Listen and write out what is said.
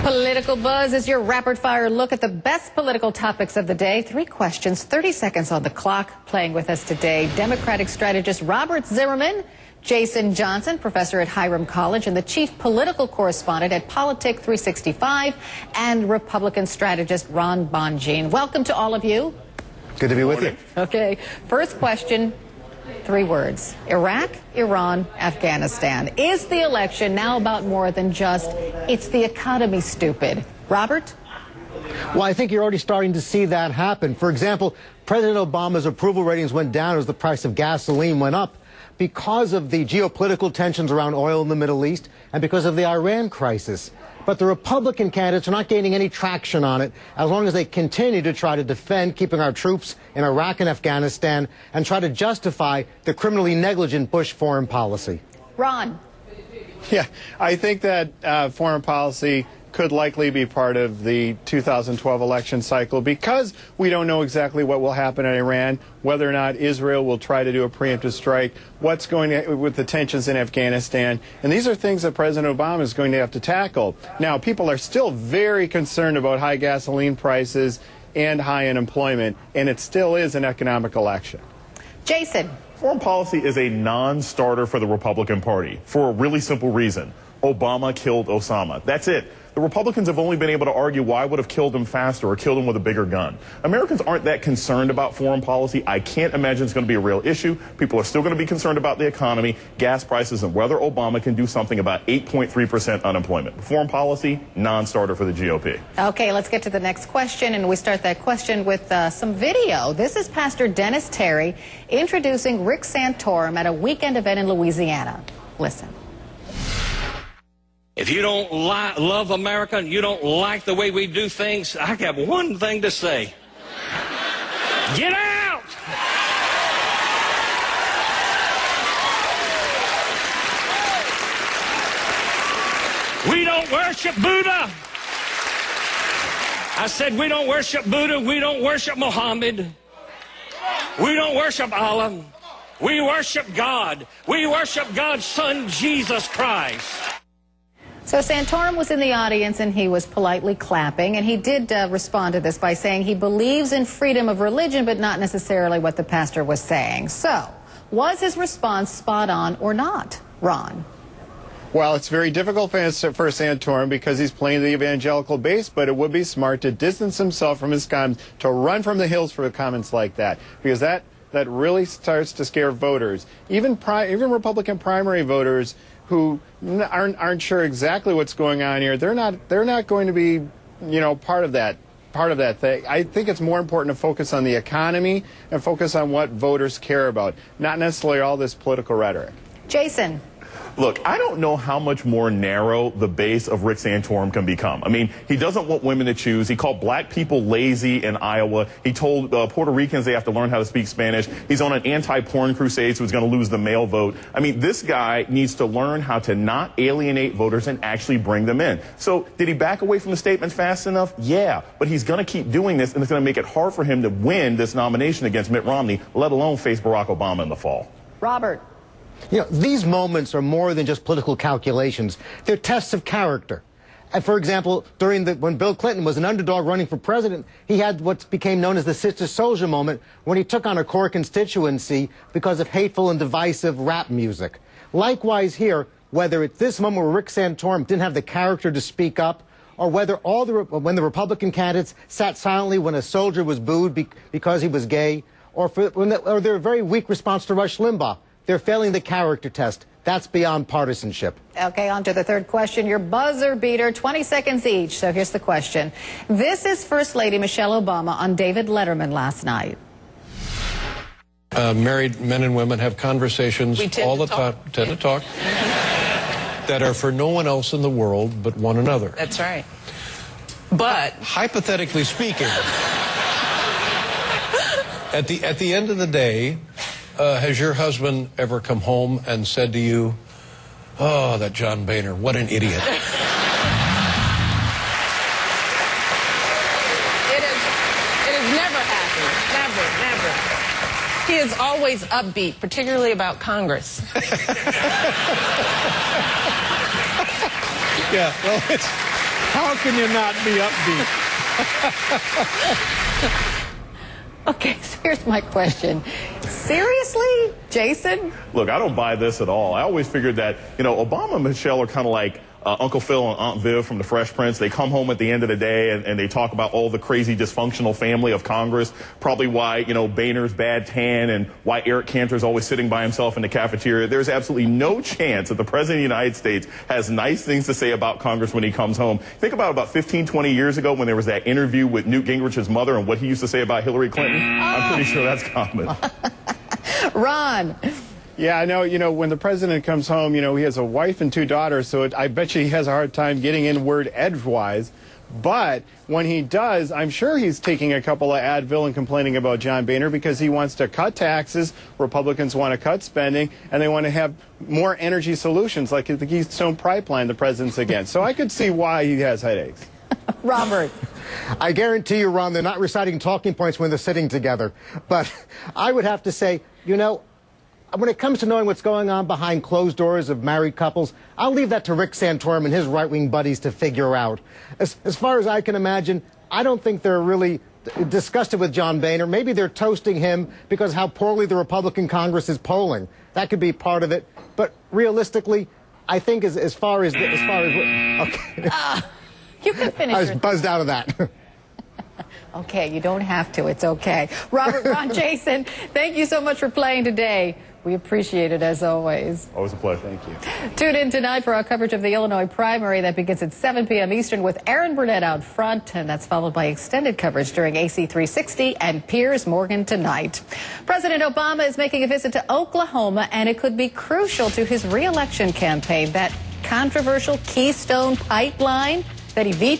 Political Buzz is your rapid-fire look at the best political topics of the day. 3 questions, 30 seconds on the clock. Playing with us today, Democratic strategist Robert Zimmerman, Jason Johnson, professor at Hiram College and the chief political correspondent at Politic 365, and Republican strategist Ron Bonjean. Welcome to all of you. Good to be with you. Okay, first question. 3 words: Iraq, Iran, Afghanistan. Is the election now about more than just, it's the economy, stupid? Robert? Well, I think you're already starting to see that happen. For example, President Obama's approval ratings went down as the price of gasoline went up because of the geopolitical tensions around oil in the Middle East and because of the Iran crisis. But the Republican candidates are not gaining any traction on it as long as they continue to try to defend keeping our troops in Iraq and Afghanistan and try to justify the criminally negligent Bush foreign policy. Ron? Yeah, I think that foreign policy could likely be part of the 2012 election cycle because we don't know exactly what will happen in Iran, whether or not Israel will try to do a preemptive strike, what's going on with the tensions in Afghanistan. And these are things that President Obama is going to have to tackle. Now, people are still very concerned about high gasoline prices and high unemployment, and it still is an economic election. Jason? Foreign policy is a non-starter for the Republican Party for a really simple reason. Obama killed Osama. That's it. The Republicans have only been able to argue why I would have killed him faster or killed him with a bigger gun. Americans aren't that concerned about foreign policy. I can't imagine it's going to be a real issue. People are still going to be concerned about the economy, gas prices, and whether Obama can do something about 8.3% unemployment. Foreign policy, non-starter for the GOP. Okay, let's get to the next question, and we start that question with some video. This is Pastor Dennis Terry introducing Rick Santorum at a weekend event in Louisiana. Listen. If you don't love America and you don't like the way we do things, I have one thing to say. Get out! We don't worship Buddha. I said we don't worship Buddha. We don't worship Muhammad. We don't worship Allah. We worship God. We worship God's Son, Jesus Christ. So Santorum was in the audience and he was politely clapping, and he did respond to this by saying he believes in freedom of religion, but not necessarily what the pastor was saying. So, was his response spot on or not, Ron? Well, it's very difficult for Santorum because he's playing the evangelical base, but it would be smart to distance himself from his comments, to run from the hills for comments like that, because that really starts to scare voters, even Republican primary voters who aren't sure exactly what's going on here. They're not going to be, part of that thing. I think it's more important to focus on the economy and focus on what voters care about, not necessarily all this political rhetoric. Jason? Look, I don't know how much more narrow the base of Rick Santorum can become. I mean, he doesn't want women to choose. He called black people lazy in Iowa. He told Puerto Ricans they have to learn how to speak Spanish. He's on an anti-porn crusade, so he's going to lose the male vote. I mean, this guy needs to learn how to not alienate voters and actually bring them in. So did he back away from the statement fast enough? Yeah, but he's going to keep doing this, and it's going to make it hard for him to win this nomination against Mitt Romney, let alone face Barack Obama in the fall. Robert? These moments are more than just political calculations. They're tests of character. And for example, when Bill Clinton was an underdog running for president, he had what became known as the Sister Soldier moment when he took on a core constituency because of hateful and divisive rap music. Likewise here, whether it's this moment where Rick Santorum didn't have the character to speak up, or whether when the Republican candidates sat silently when a soldier was booed because he was gay, or their very weak response to Rush Limbaugh. They're failing the character test. That's beyond partisanship. Okay, on to the third question. Your buzzer beater, 20 seconds each. So here's the question. This is First Lady Michelle Obama on David Letterman last night. Married men and women have conversations all the time, tend to talk, that are for no one else in the world but one another. That's right. But hypothetically speaking, at the end of the day, has your husband ever come home and said to you, "Oh, that John Boehner, what an idiot"? It has never happened. Never. He is always upbeat, particularly about Congress. Yeah, well, How can you not be upbeat? Okay, so here's my question. Seriously, Jason? Look, I don't buy this at all. I always figured that, Obama and Michelle are kind of like Uncle Phil and Aunt Viv from The Fresh Prince. They come home at the end of the day and they talk about all the crazy dysfunctional family of Congress, probably why, Boehner's bad tan and why Eric Cantor's always sitting by himself in the cafeteria. There's absolutely no chance that the President of the United States has nice things to say about Congress when he comes home. Think about 15, 20 years ago when there was that interview with Newt Gingrich's mother and what he used to say about Hillary Clinton. I'm pretty sure that's common. Ron. Yeah, I know, when the president comes home, he has a wife and 2 daughters, so I bet you he has a hard time getting in word edgewise. But when he does, I'm sure he's taking a couple of Advil and complaining about John Boehner because he wants to cut taxes, Republicans want to cut spending, and they want to have more energy solutions like the Keystone Pipeline the president's against. So I could see why he has headaches. Robert. I guarantee you, Ron, they're not reciting talking points when they're sitting together. But I would have to say, when it comes to knowing what's going on behind closed doors of married couples, I'll leave that to Rick Santorum and his right-wing buddies to figure out. As far as I can imagine, I don't think they're really disgusted with John Boehner. Maybe they're toasting him because how poorly the Republican Congress is polling. That could be part of it. But realistically, I think as far as okay. You can finish. I was buzzed out of that. Okay, you don't have to. It's okay. Robert, Ron, Jason, thank you so much for playing today. We appreciate it as always. Always a pleasure. Thank you. Tune in tonight for our coverage of the Illinois primary that begins at 7 p.m. Eastern with Aaron Burnett out front, and that's followed by extended coverage during AC 360 and Piers Morgan tonight. President Obama is making a visit to Oklahoma, and it could be crucial to his re-election campaign. That controversial Keystone Pipeline that he vetoed